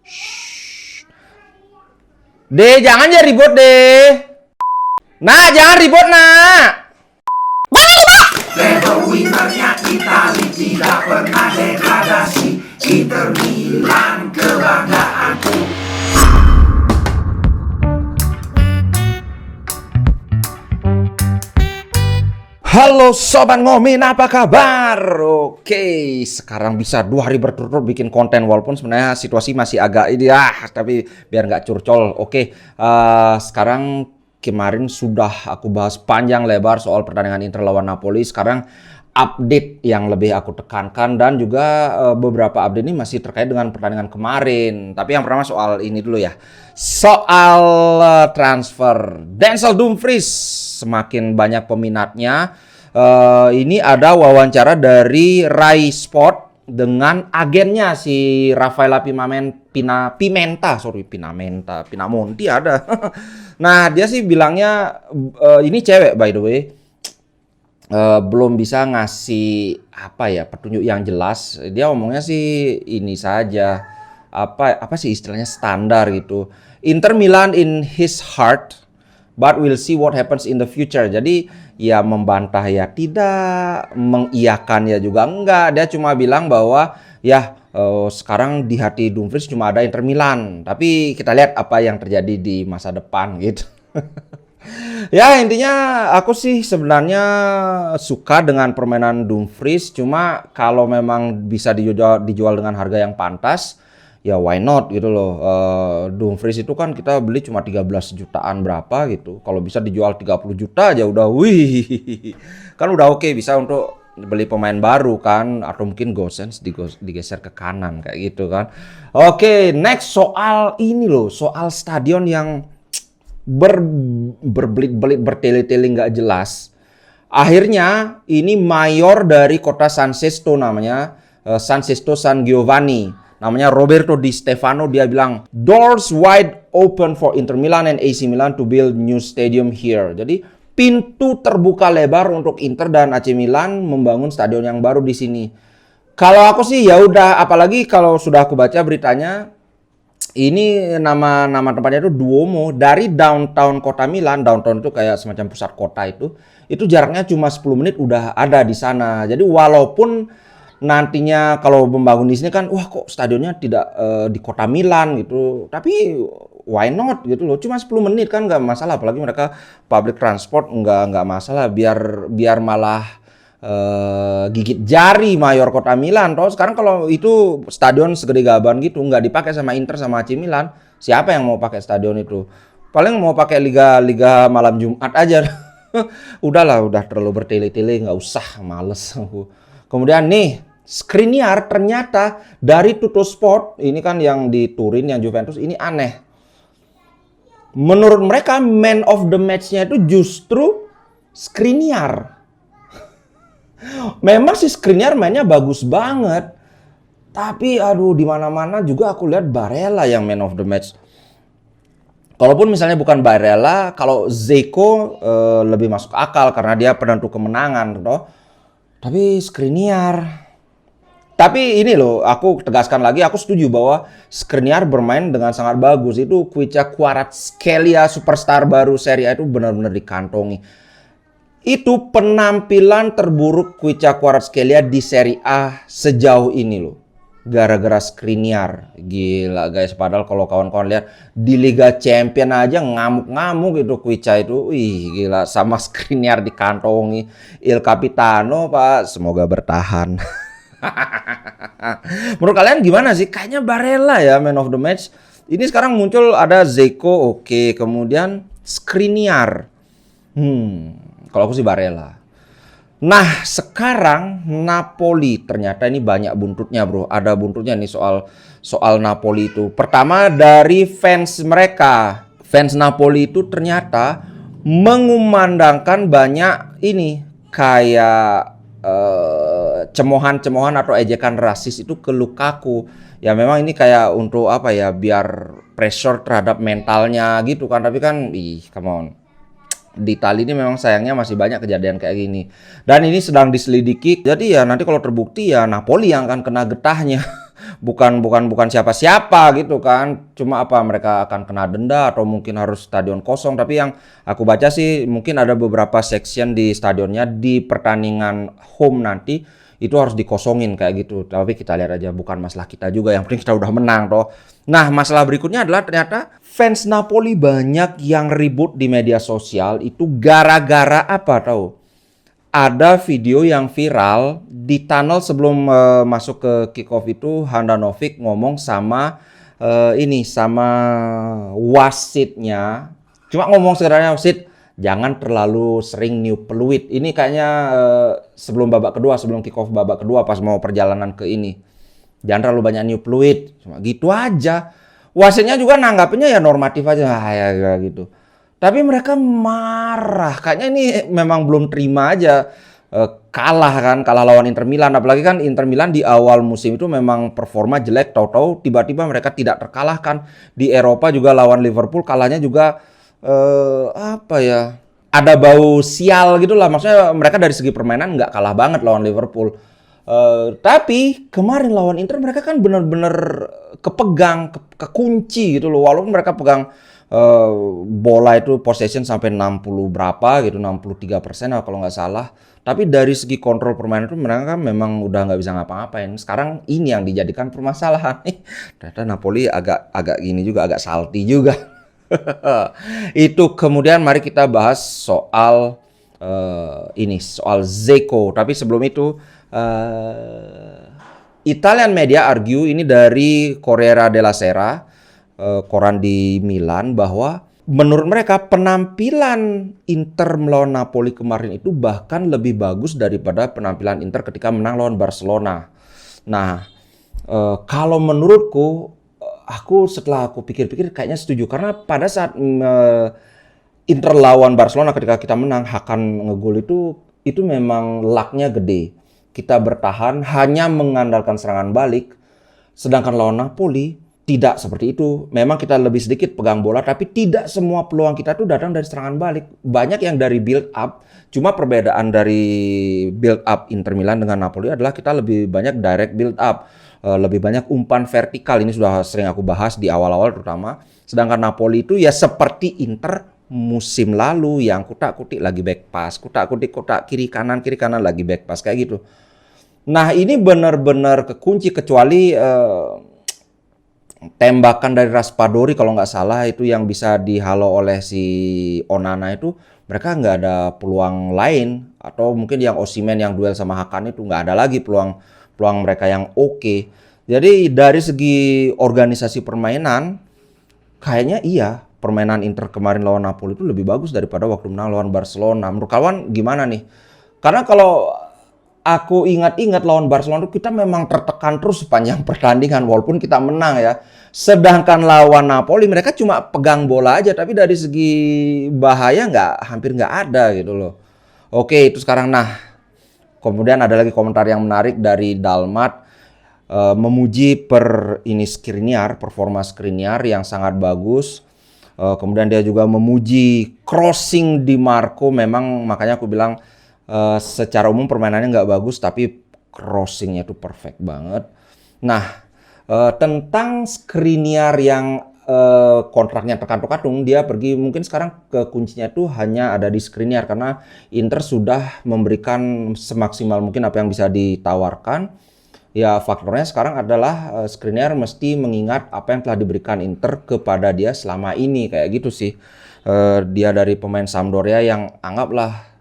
Deh, jangan ya ribut deh. Nah, jangan ribut, nak. Level winnernya Itali tidak pernah degradasi. Inter Milan kebanggaanku. Halo Sobat Ngomin, apa kabar? Oke, sekarang bisa 2 hari berturut-turut bikin konten. Walaupun sebenarnya situasi masih agak ini tapi biar nggak curcol. Oke, sekarang kemarin sudah aku bahas panjang lebar soal pertandingan Inter lawan Napoli. Sekarang update yang lebih aku tekankan dan juga beberapa update ini masih terkait dengan pertandingan kemarin. Tapi yang pertama soal ini dulu ya. Soal transfer Denzel Dumfries, semakin banyak peminatnya. Ini ada wawancara dari Rai Sport dengan agennya si Rafaela Pinamonti ada. Nah, dia sih bilangnya ini cewek by the way. Belum bisa ngasih petunjuk yang jelas. Dia ngomongnya sih ini saja. Apa sih istilahnya standar gitu. Inter Milan in his heart, but we'll see what happens in the future. Jadi ya membantah ya tidak, mengiyakan ya juga enggak. Dia cuma bilang bahwa ya sekarang di hati Dumfries cuma ada Inter Milan. Tapi kita lihat apa yang terjadi di masa depan gitu. Ya intinya aku sih sebenarnya suka dengan permainan Dumfries. Cuma kalau memang bisa dijual dengan harga yang pantas, ya why not gitu loh. Dumfries itu kan kita beli cuma 13 jutaan berapa gitu. Kalau bisa dijual 30 juta aja udah wih. Kan udah oke, bisa untuk beli pemain baru kan. Atau mungkin Gosens digeser ke kanan kayak gitu kan. Oke, next soal ini loh. Soal stadion yang berbelit-belit bertele-tele nggak jelas. Akhirnya ini mayor dari kota San Sesto namanya San Sesto San Giovanni. Namanya Roberto Di Stefano. Dia bilang doors wide open for Inter Milan and AC Milan to build new stadium here. Jadi pintu terbuka lebar untuk Inter dan AC Milan membangun stadion yang baru di sini. Kalau aku sih ya udah, apalagi kalau sudah aku baca beritanya, ini nama tempatnya itu Duomo. Dari downtown kota Milan. Downtown itu kayak semacam pusat kota itu jaraknya cuma 10 menit udah ada di sana. Jadi walaupun nantinya kalau membangun di sini kan, wah kok stadionnya tidak di kota Milan gitu. Tapi why not gitu loh. Cuma 10 menit kan nggak masalah. Apalagi mereka public transport nggak masalah. Biar malah gigit jari mayor kota Milan. Toh sekarang kalau itu stadion segede gaban gitu nggak dipakai sama Inter sama AC Milan, siapa yang mau pakai stadion itu? Paling mau pakai liga malam Jumat aja. Udahlah, udah terlalu bertele-tele, nggak usah, males. Kemudian nih Skriniar ternyata dari Tuttosport, ini kan yang di Turin yang Juventus, ini aneh. Menurut mereka man of the match-nya itu justru Skriniar. Memang si Skriniar mainnya bagus banget. Tapi aduh, di mana-mana juga aku lihat Barella yang man of the match. Kalaupun misalnya bukan Barella, kalau Zeko lebih masuk akal karena dia penentu kemenangan toh. Tapi Skriniar. Tapi ini loh, aku tegaskan lagi, aku setuju bahwa Skriniar bermain dengan sangat bagus. Itu Kvaratskhelia superstar baru Serie A itu benar-benar dikantongi. Itu penampilan terburuk Kvaratskhelia di Serie A sejauh ini loh. Gara-gara Skriniar. Gila guys, padahal kalau kawan-kawan lihat di Liga Champion aja ngamuk-ngamuk itu Kvicha itu. Wih gila, sama Skriniar dikantongi. Il Capitano Pak, semoga bertahan. Menurut kalian gimana sih? Kayaknya Barella ya man of the match. Ini sekarang muncul ada Zeko, oke. Kemudian Skriniar. Kalau aku sih Barella. Nah, sekarang Napoli ternyata ini banyak buntutnya, bro. Ada buntutnya nih soal Napoli itu. Pertama dari fans mereka. Fans Napoli itu ternyata mengumandangkan banyak ini kayak cemohan-cemohan atau ejekan rasis itu ke Lukaku. Ya memang ini kayak untuk apa ya, biar pressure terhadap mentalnya gitu kan. Tapi kan come on. Di Italia ini memang sayangnya masih banyak kejadian kayak gini. Dan ini sedang diselidiki. Jadi ya nanti kalau terbukti ya Napoli yang akan kena getahnya. bukan siapa-siapa gitu kan. Cuma apa mereka akan kena denda atau mungkin harus stadion kosong. Tapi yang aku baca sih mungkin ada beberapa section di stadionnya di pertandingan home nanti itu harus dikosongin kayak gitu. Tapi kita lihat aja, bukan masalah kita juga. Yang penting kita udah menang toh. Nah, masalah berikutnya adalah ternyata fans Napoli banyak yang ribut di media sosial itu gara-gara apa tahu? Ada video yang viral di tunnel sebelum masuk ke kick off itu Handanovic ngomong sama sama wasitnya. Cuma ngomong sebenarnya wasit jangan terlalu sering niup peluit. Ini kayaknya sebelum babak kedua, sebelum kick off babak kedua pas mau perjalanan ke ini. Jangan terlalu banyak niup peluit. Cuma gitu aja. Wasitnya juga nanggapnya ya normatif aja ya gitu. Tapi mereka marah. Kayaknya ini memang belum terima aja. Kalah lawan Inter Milan. Apalagi kan Inter Milan di awal musim itu memang performa jelek. Tahu-tahu tiba-tiba mereka tidak terkalahkan. Di Eropa juga lawan Liverpool kalahnya juga apa ya? Ada bau sial gitu lah. Maksudnya mereka dari segi permainan nggak kalah banget lawan Liverpool. Tapi kemarin lawan Inter mereka kan benar-benar kepegang, kekunci gitu loh. Walaupun mereka pegang bola itu possession sampai 60 berapa gitu, 63% kalau nggak salah. Tapi dari segi kontrol permainan itu mereka kan memang udah nggak bisa ngapa-ngapain. Sekarang ini yang dijadikan permasalahan. Ternyata Napoli agak gini juga, agak salty juga. Itu kemudian mari kita bahas soal soal Dzeko. Tapi sebelum itu Italian media argue ini dari Corriere della Sera, koran di Milan, bahwa menurut mereka penampilan Inter melawan Napoli kemarin itu bahkan lebih bagus daripada penampilan Inter ketika menang lawan Barcelona. Nah, kalau menurutku, setelah aku pikir-pikir kayaknya setuju. Karena pada saat Inter lawan Barcelona ketika kita menang, Hakan ngegol itu memang lucknya gede. Kita bertahan hanya mengandalkan serangan balik. Sedangkan lawan Napoli tidak seperti itu. Memang kita lebih sedikit pegang bola, tapi tidak semua peluang kita tuh datang dari serangan balik. Banyak yang dari build up. Cuma perbedaan dari build up Inter Milan dengan Napoli adalah kita lebih banyak direct build up. Lebih banyak umpan vertikal. Ini sudah sering aku bahas di awal-awal terutama. Sedangkan Napoli itu ya seperti Inter musim lalu yang kutak-kutik lagi back pass, kutak-kutik kiri kanan lagi back pass kayak gitu. Nah, ini benar-benar kekunci kecuali tembakan dari Raspadori kalau nggak salah itu yang bisa dihalau oleh si Onana itu, mereka nggak ada peluang lain. Atau mungkin yang Osimhen yang duel sama Hakan itu nggak ada lagi peluang mereka yang oke. Jadi dari segi organisasi permainan kayaknya iya permainan Inter kemarin lawan Napoli itu lebih bagus daripada waktu menang lawan Barcelona. Menurut kawan gimana nih? Karena kalau aku ingat-ingat lawan Barcelona kita memang tertekan terus sepanjang pertandingan walaupun kita menang ya. Sedangkan lawan Napoli mereka cuma pegang bola aja tapi dari segi bahaya hampir nggak ada gitu loh. Oke, itu sekarang. Nah, kemudian ada lagi komentar yang menarik dari Dalmat memuji performa Skriniar yang sangat bagus. Kemudian dia juga memuji crossing Di Marco. Memang makanya aku bilang secara umum permainannya nggak bagus, tapi crossingnya itu perfect banget. Nah, tentang Skriniar yang kontraknya terkantung-kantung, dia pergi mungkin sekarang ke kuncinya itu hanya ada di Skriniar karena Inter sudah memberikan semaksimal mungkin apa yang bisa ditawarkan. Ya faktornya sekarang adalah Skriniar mesti mengingat apa yang telah diberikan Inter kepada dia selama ini kayak gitu sih. Dia dari pemain Sampdoria yang anggaplah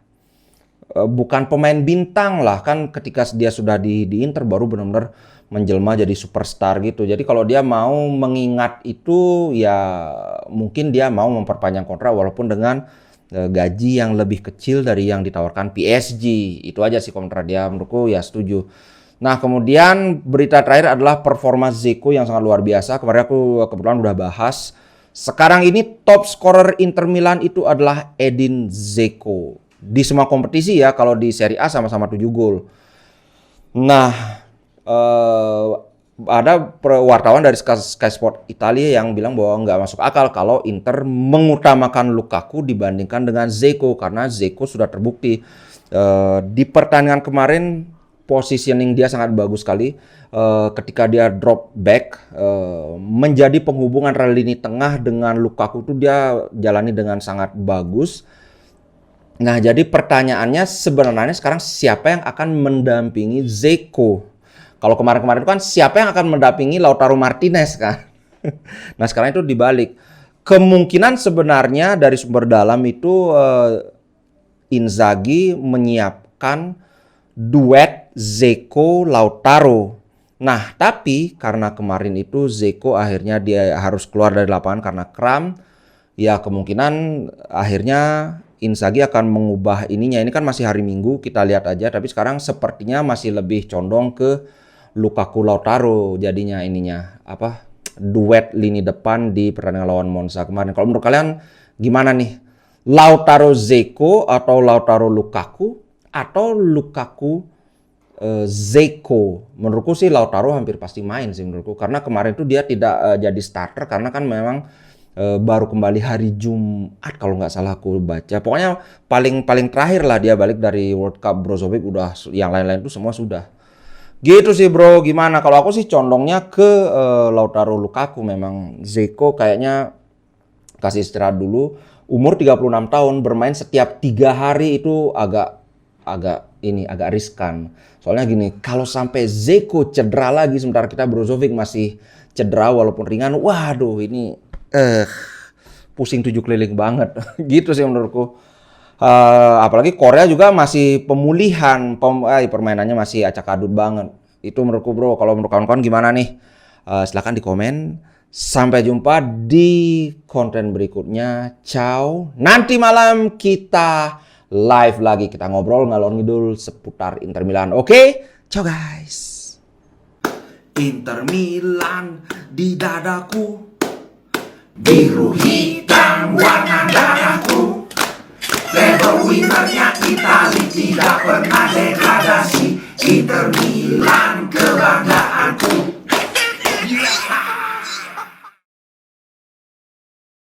bukan pemain bintang lah kan ketika dia sudah di Inter baru benar-benar menjelma jadi superstar gitu. Jadi kalau dia mau mengingat itu ya mungkin dia mau memperpanjang kontrak walaupun dengan gaji yang lebih kecil dari yang ditawarkan PSG. Itu aja sih kontrak dia, menurutku ya setuju. Nah kemudian berita terakhir adalah performa Dzeko yang sangat luar biasa. Kemarin aku kebetulan udah bahas. Sekarang ini top scorer Inter Milan itu adalah Edin Dzeko. Di semua kompetisi ya, kalau di Serie A sama-sama 7 gol. Nah, ada wartawan dari Sky Sport Italia yang bilang bahwa nggak masuk akal kalau Inter mengutamakan Lukaku dibandingkan dengan Dzeko. Karena Dzeko sudah terbukti di pertandingan kemarin positioning dia sangat bagus sekali. Ketika dia drop back, menjadi penghubung antara lini tengah dengan Lukaku itu dia jalani dengan sangat bagus. Nah, jadi pertanyaannya sebenarnya sekarang siapa yang akan mendampingi Dzeko? Kalau kemarin-kemarin itu kan siapa yang akan mendampingi Lautaro Martinez kan? Nah, sekarang itu dibalik. Kemungkinan sebenarnya dari sumber dalam itu Inzaghi menyiapkan duet Dzeko Lautaro. Nah, tapi karena kemarin itu Dzeko akhirnya dia harus keluar dari lapangan karena kram, ya kemungkinan akhirnya Inzaghi akan mengubah ininya. Ini kan masih hari Minggu, kita lihat aja. Tapi sekarang sepertinya masih lebih condong ke Lukaku Lautaro jadinya ininya. Duet lini depan di pertandingan lawan Monza kemarin. Kalau menurut kalian gimana nih? Lautaro Dzeko atau Lautaro Lukaku atau Lukaku Dzeko? Menurutku sih Lautaro hampir pasti main sih menurutku, karena kemarin tuh dia tidak jadi starter karena kan memang baru kembali hari Jumat kalau nggak salah aku baca. Pokoknya paling terakhir lah dia balik dari World Cup. Brozovic udah, yang lain-lain tuh semua sudah. Gitu sih bro, gimana? Kalau aku sih condongnya ke Lautaro Lukaku. Memang Dzeko kayaknya kasih istirahat dulu. Umur 36 tahun, bermain setiap 3 hari itu agak riskan. Soalnya gini, kalau sampai Dzeko cedera lagi sementara kita Brozovic masih cedera walaupun ringan, waduh ini pusing 7 keliling banget. Gitu sih menurutku. Apalagi Korea juga masih pemulihan, permainannya masih acak adut banget. Itu menurutku bro. Kalau menurut kawan-kawan gimana nih? Silahkan di komen. Sampai jumpa di konten berikutnya. Ciao. Nanti malam kita live lagi. Kita ngobrol ngalor ngidul seputar Inter Milan. Oke? Ciao guys. Inter Milan di dadaku, biru hitam warna darahku. Level winnernya Itali, tidak pernah degradasi. Inter Milan kebanggaanku.